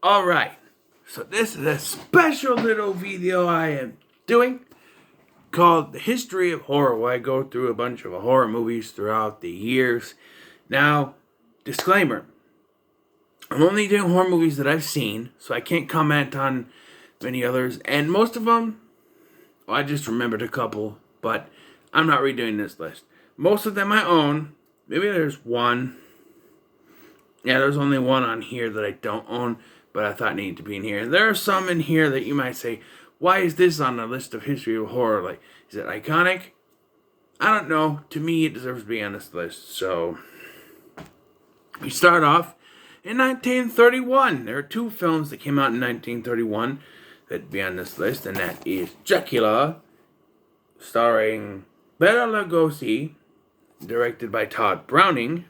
Alright, so this is a special little video I am doing called The History of Horror, where I go through a bunch of horror movies throughout the years. Now, disclaimer, I'm only doing horror movies that I've seen, so I can't comment on many others, and most of them, well, I just remembered a couple, but I'm not redoing this list. Most of them I own. Maybe there's one. Yeah, there's only one on here that I don't own, but I thought needed to be in here. There are some in here that you might say, why is this on the list of history of horror? Like, is it iconic? I don't know. To me, it deserves to be on this list. So, we start off in 1931. There are two films that came out in 1931 that'd be on this list, and that is Dracula, starring Bela Lugosi, directed by Todd Browning,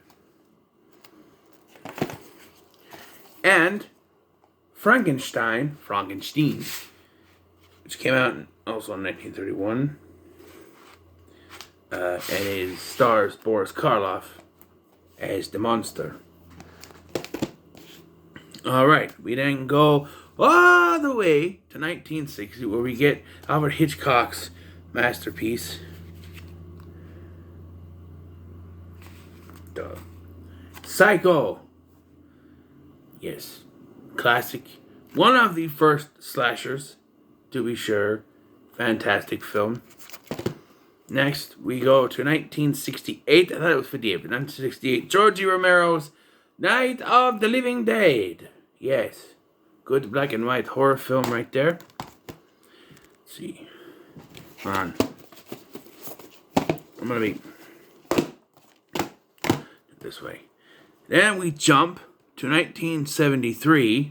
and Frankenstein, which came out also in 1931, and it stars Boris Karloff as the monster. Alright, we then go all the way to 1960, where we get Alfred Hitchcock's masterpiece, Psycho. Yes, classic. One of the first slashers, to be sure. Fantastic film. Next, we go to 1968. I thought it was 58, but 1968. George Romero's Night of the Living Dead. Yes, good black and white horror film right there. Let's see. Hold on. I'm gonna be this way. Then we jump to 1973,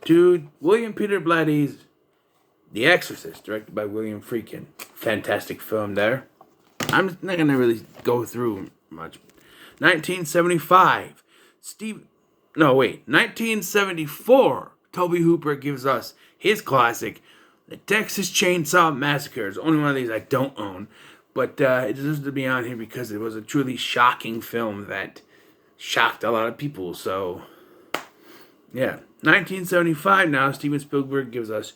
to William Peter Blatty's The Exorcist, directed by William Friedkin. Fantastic film there. I'm not going to really go through much. 1975, 1974, Tobe Hooper gives us his classic, The Texas Chainsaw Massacre. It's only one of these I don't own, but it deserves to be on here because it was a truly shocking film that shocked a lot of people. So, yeah. 1975 now, Steven Spielberg gives us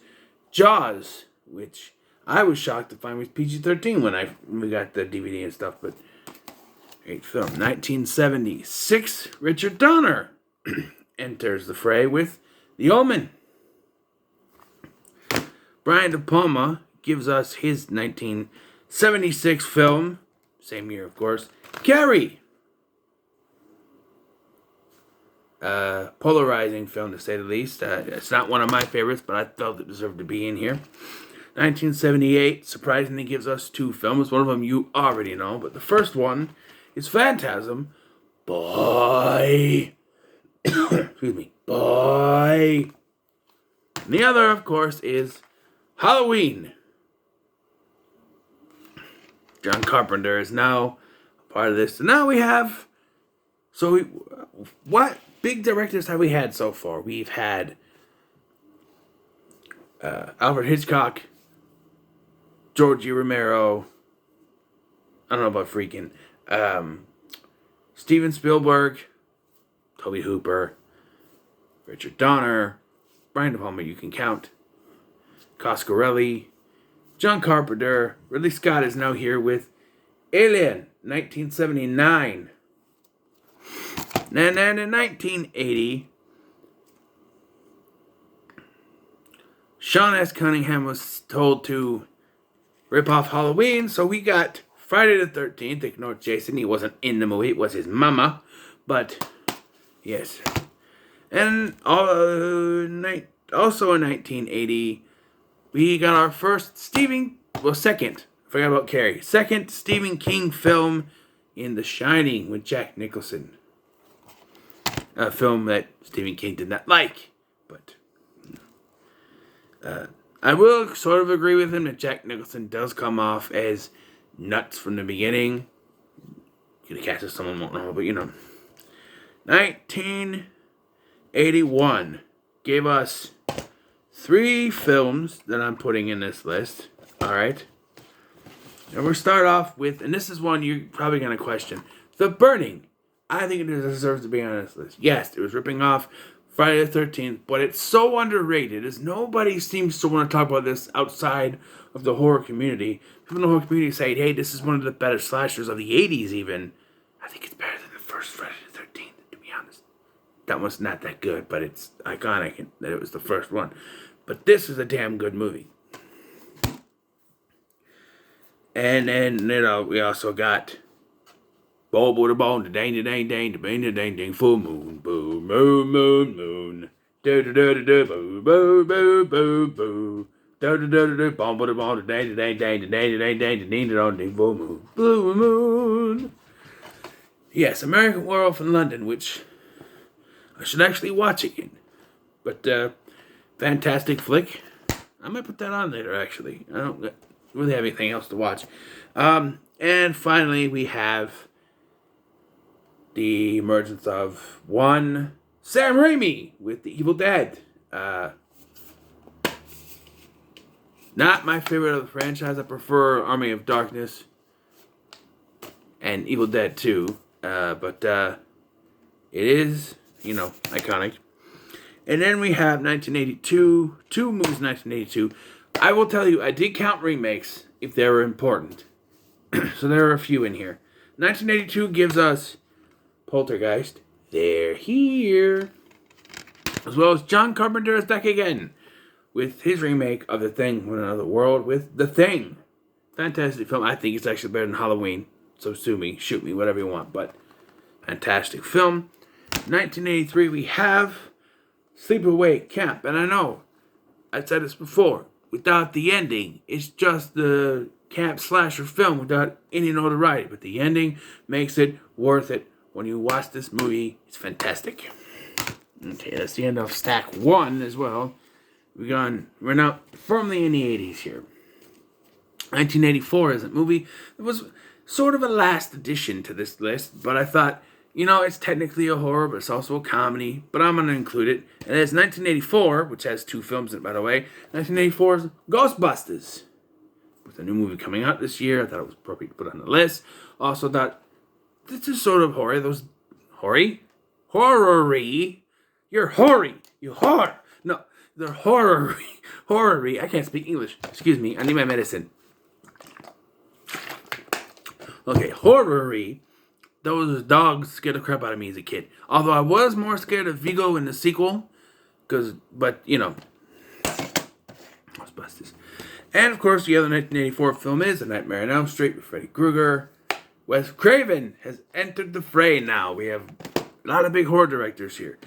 Jaws, which I was shocked to find was PG-13 when we got the DVD and stuff, but great film. 1976, Richard Donner enters the fray with The Omen. Brian De Palma gives us his 1976 film, same year of course, Carrie. Polarizing film, to say the least. It's not one of my favorites, but I felt it deserved to be in here. 1978, surprisingly, gives us two films. One of them you already know, but the first one is Phantasm by... excuse me. By... And the other, of course, is Halloween. John Carpenter is now a part of this. So now we have... what big directors have we had so far? We've had Alfred Hitchcock, George Romero, I don't know about Friedkin, Steven Spielberg, Tobe Hooper, Richard Donner, Brian De Palma, you can count, Coscarelli, John Carpenter. Ridley Scott is now here with Alien, 1979. And then in 1980, Sean S. Cunningham was told to rip off Halloween, so we got Friday the 13th. Ignore Jason, he wasn't in the movie, it was his mama. But, yes. And also in 1980, we got our first second, I forgot about Carrie. Second Stephen King film in The Shining with Jack Nicholson. A film that Stephen King did not like, but I will sort of agree with him that Jack Nicholson does come off as nuts from the beginning. Could have cast as someone won't know, but you know. 1981 gave us three films that I'm putting in this list. Alright. And we'll start off with, and this is one you're probably going to question, The Burning. I think it deserves to be on this list. Yes, it was ripping off Friday the 13th, but it's so underrated as nobody seems to want to talk about this outside of the horror community. People in the horror community say, hey, this is one of the better slashers of the 80s even. I think it's better than the first Friday the 13th, to be honest. That one's not that good, but it's iconic that it was the first one. But this is a damn good movie. And then, we also got Ball with a bone, da dang, da dang, dang, da bang, da dang, dang, full moon, boo, moon, moon, moon. Da da da da da, boo, boo, boo, boo, boo. Da da da da da, ball with a bone, da dang, da dang, dang, da dang, da dang, dang, da ding, da dong, ding, full moon, blue moon. Yes, American Werewolf in London, which I should actually watch again. But, fantastic flick. I might put that on later, actually. I don't really have anything else to watch. And finally, we have the emergence of one Sam Raimi with The Evil Dead. Not my favorite of the franchise. I prefer Army of Darkness and Evil Dead 2. But it is, iconic. And then we have 1982, two movies in 1982. I will tell you, I did count remakes if they were important. So there are a few in here. 1982 gives us Poltergeist, They're Here, as well as John Carpenter is back again with his remake of The Thing from Another World with The Thing. Fantastic film. I think it's actually better than Halloween. So sue me, shoot me, whatever you want. But fantastic film. 1983 we have Sleepaway Camp. And I know, I said this before, without the ending, it's just the camp slasher film without any notoriety. But the ending makes it worth it. When you watch this movie, it's fantastic. Okay, that's the end of Stack 1 as well. We're now firmly in the 80s here. 1984 is a movie that was sort of a last addition to this list, but I thought, it's technically a horror, but it's also a comedy, but I'm going to include it. And it's 1984, which has two films in it, by the way. 1984's Ghostbusters. With a new movie coming out this year, I thought it was appropriate to put on the list. Also thought, this is sort of horror. Those horror-y. You're hoary. You whore. No, they're horror-y. Horror-y. I can't speak English. Excuse me. I need my medicine. Okay, horror-y. Those dogs scared the crap out of me as a kid. Although I was more scared of Vigo in the sequel. But Ghostbusters. And of course, the other 1984 film is A Nightmare on Elm Street with Freddy Krueger. Wes Craven has entered the fray now. We have a lot of big horror directors here.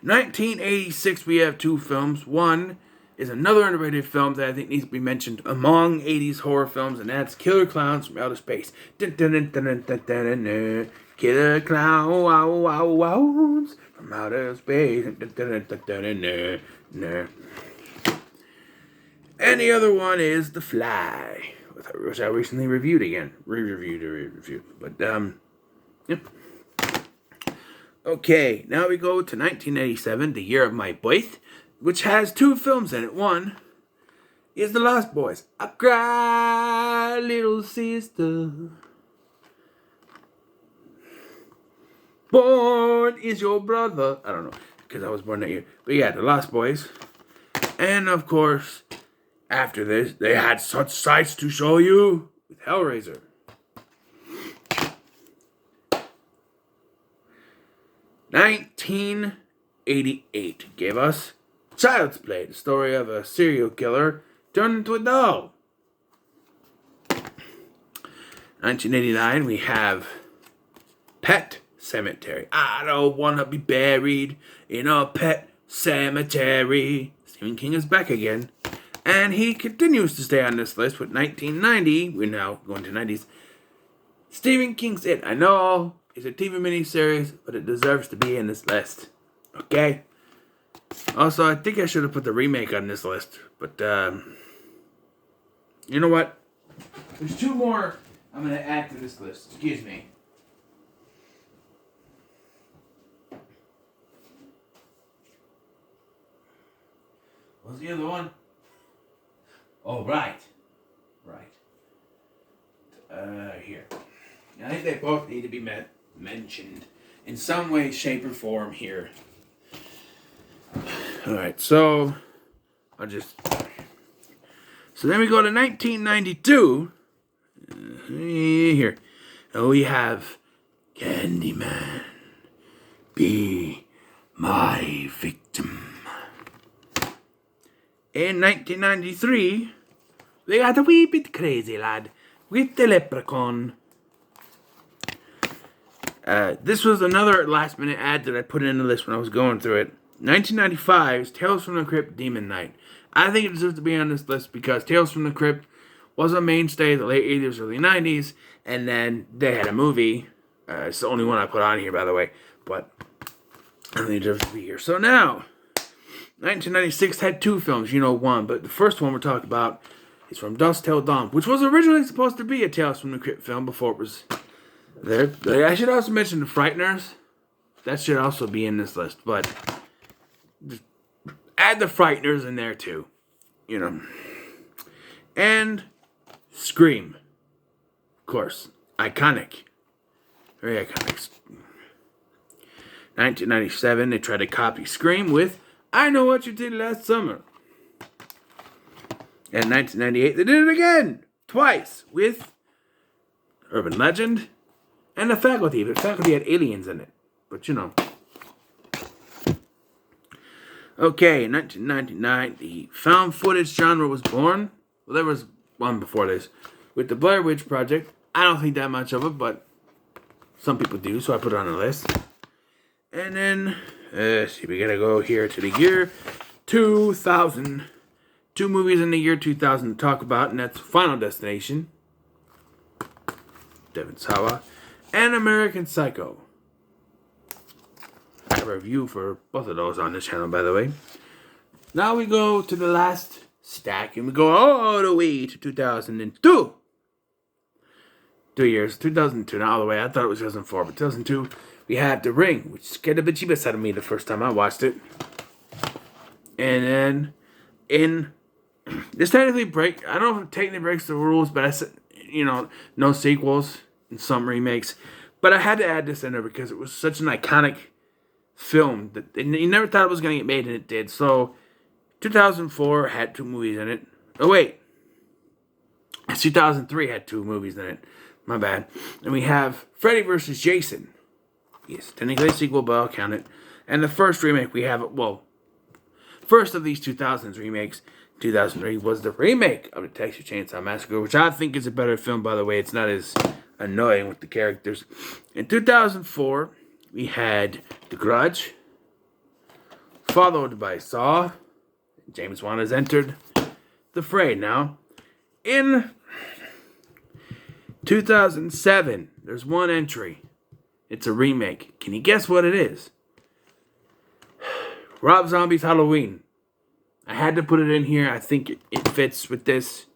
1986, we have two films. One is another underrated film that I think needs to be mentioned among 80s horror films, and that's Killer Clowns from Outer Space. Killer Clowns from Outer Space. And the other one is The Fly, which I recently reviewed again. Re-reviewed. But, yep. Okay, now we go to 1987, the year of my birth, which has two films in it. One is The Lost Boys. I cry, little sister. Born is your brother. I don't know, because I was born that year. But yeah, The Lost Boys. And, of course, after this, they had such sights to show you with Hellraiser. 1988 gave us Child's Play, the story of a serial killer turned into a doll. 1989 we have Pet Cemetery. I don't want to be buried in a pet cemetery. Stephen King is back again. And he continues to stay on this list with 1990. We're now going to 90s. Stephen King's It. I know it's a TV miniseries, but it deserves to be in this list. Okay? Also, I think I should have put the remake on this list. But, you know what? There's two more I'm going to add to this list. Excuse me. What's the other one? Oh, right. Here. I think they both need to be mentioned in some way, shape, or form here. Alright, so so then we go to 1992. Here. And we have Candyman, Be My Victim. In 1993, we got a wee bit crazy lad with the Leprechaun. This was another last minute ad that I put in the list when I was going through it. 1995's Tales from the Crypt Demon Knight. I think it deserves to be on this list because Tales from the Crypt was a mainstay of the late 80s, early 90s, and then they had a movie. It's the only one I put on here, by the way, but I think it deserves to be here. So now, 1996 had two films, one, but the first one we're talking about is From Dusk Till Dawn, which was originally supposed to be a Tales from the Crypt film before it was there. I should also mention The Frighteners. That should also be in this list, but just add The Frighteners in there too, And Scream, of course, iconic, very iconic. 1997, they tried to copy Scream with I Know What You Did Last Summer. And 1998, they did it again, twice, with Urban Legend and The Faculty. The Faculty had aliens in it, but Okay, in 1999, the found footage genre was born. Well, there was one before this, with the Blair Witch Project. I don't think that much of it, but some people do, so I put it on the list. And then, see, we gotta go here to the year 2000. Two movies in the year 2000 to talk about, and that's Final Destination, Devon Sawa, and American Psycho. I have a review for both of those on this channel, by the way. Now we go to the last stack, and we go all the way to 2002. 2 years, 2002, not all the way. I thought it was 2004, but 2002, we had The Ring, which scared the bejeebus out of me the first time I watched it. And then, this technically I don't know if it technically breaks the rules, but I said, no sequels and some remakes. But I had to add this in there because it was such an iconic film that you never thought it was going to get made, and it did. So, 2004 had two movies in it. Oh, wait. 2003 had two movies in it. My bad. And we have Freddy vs. Jason. Yes, technically a sequel, but I'll count it. And the first remake we have, first of these 2000s remakes, 2003, was the remake of the Texas Chainsaw Massacre, which I think is a better film, by the way. It's not as annoying with the characters. In 2004, we had The Grudge, followed by Saw. James Wan has entered the fray now. In 2007, there's one entry. It's a remake. Can you guess what it is? Rob Zombie's Halloween. I had to put it in here. I think it fits with this,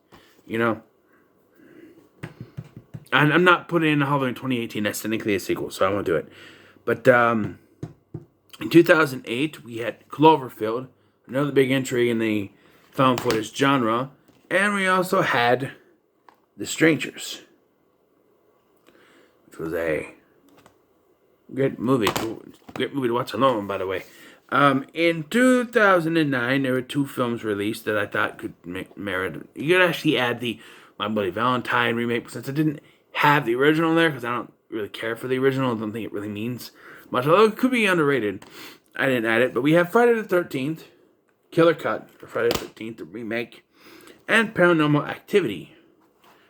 I'm not putting in Halloween 2018. That's technically a sequel, so I won't do it. But in 2008, we had Cloverfield, another big entry in the found footage genre. And we also had The Strangers, which was a great movie to watch alone, by the way. In 2009, there were two films released that I thought could merit. You could actually add the My Bloody Valentine remake, since I didn't have the original there, because I don't really care for the original. I don't think it really means much, although it could be underrated. I didn't add it, but we have Friday the 13th, Killer Cut for Friday the 13th, the remake, and Paranormal Activity,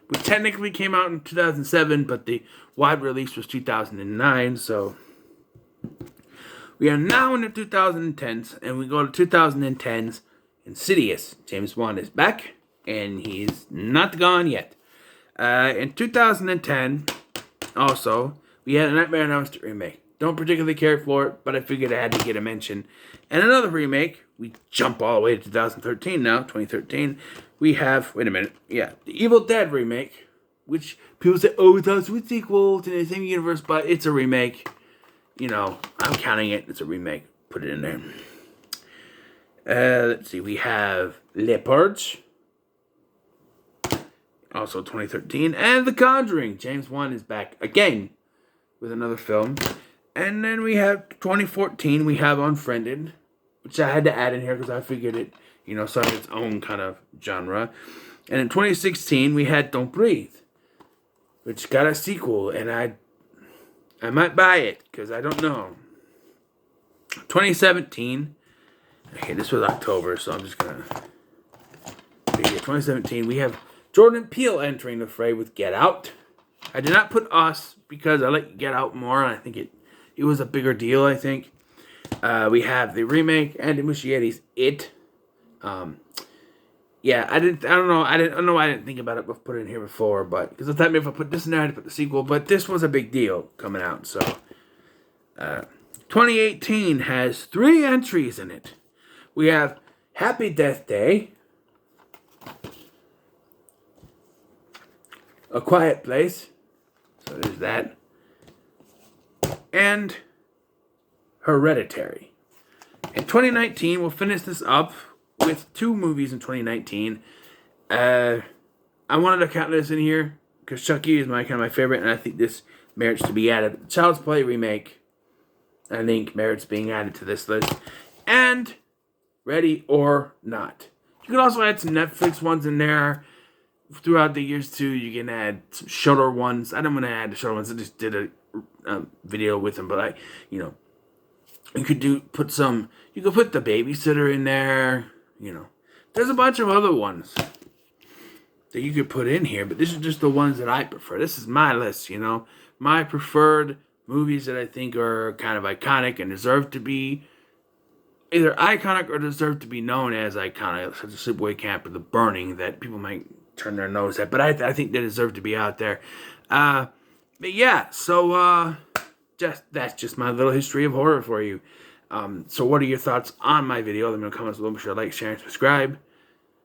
which technically came out in 2007, but the wide release was 2009, so we are now in the 2010s, and we go to 2010's Insidious. James Wan is back, and he's not gone yet. In 2010, also, we had a Nightmare on Elm Street remake. Don't particularly care for it, but I figured I had to get a mention. And another remake, we jump all the way to 2013 now, 2013. We have, the Evil Dead remake, which people say, it's a sequel to the same universe, but it's a remake. I'm counting it. It's a remake. Put it in there. Let's see. We have Les Purges, also 2013. And The Conjuring. James Wan is back again with another film. And then we have 2014. We have Unfriended, which I had to add in here because I figured it, started its own kind of genre. And in 2016, we had Don't Breathe, which got a sequel, and I might buy it because I don't know. 2017, okay, this was October, so I'm just gonna. 2017, we have Jordan Peele entering the fray with Get Out. I did not put Us because I like Get Out more, and I think it was a bigger deal. I think we have the remake Andy Muschietti's It. Yeah, I don't know why I didn't think about it, but put it in here before, but because I thought maybe if I put this in there, I'd put the sequel. But this was a big deal coming out, so 2018 has 3 entries in it. We have Happy Death Day, A Quiet Place, so there's that, and Hereditary. In 2019, we'll finish this up with 2 movies in 2019. I wanted to count this in here because Chucky is kind of my favorite, and I think this merits to be added. Child's Play remake, I think, merits being added to this list. And Ready or Not. You can also add some Netflix ones in there. Throughout the years, too, you can add some Shudder ones. I don't want to add the Shudder ones. I just did a video with them. But, you could put The Babysitter in there. There's a bunch of other ones that you could put in here. But these are just the ones that I prefer. This is my list, My preferred movies that I think are kind of iconic and deserve to be either iconic or deserve to be known as iconic, such as Sleepaway Camp or The Burning, that people might turn their nose at, but I think they deserve to be out there. But yeah, so that's just my little history of horror for you. So what are your thoughts on my video? Let me know in the comments below. Be sure to like, share, and subscribe.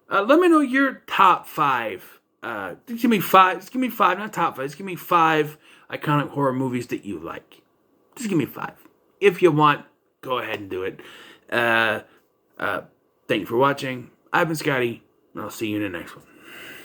Let me know your top 5. Just give me 5. Just give me 5, not top 5. Just give me 5 iconic horror movies that you like. Just give me 5. If you want, go ahead and do it. Thank you for watching. I've been Scotty, and I'll see you in the next one.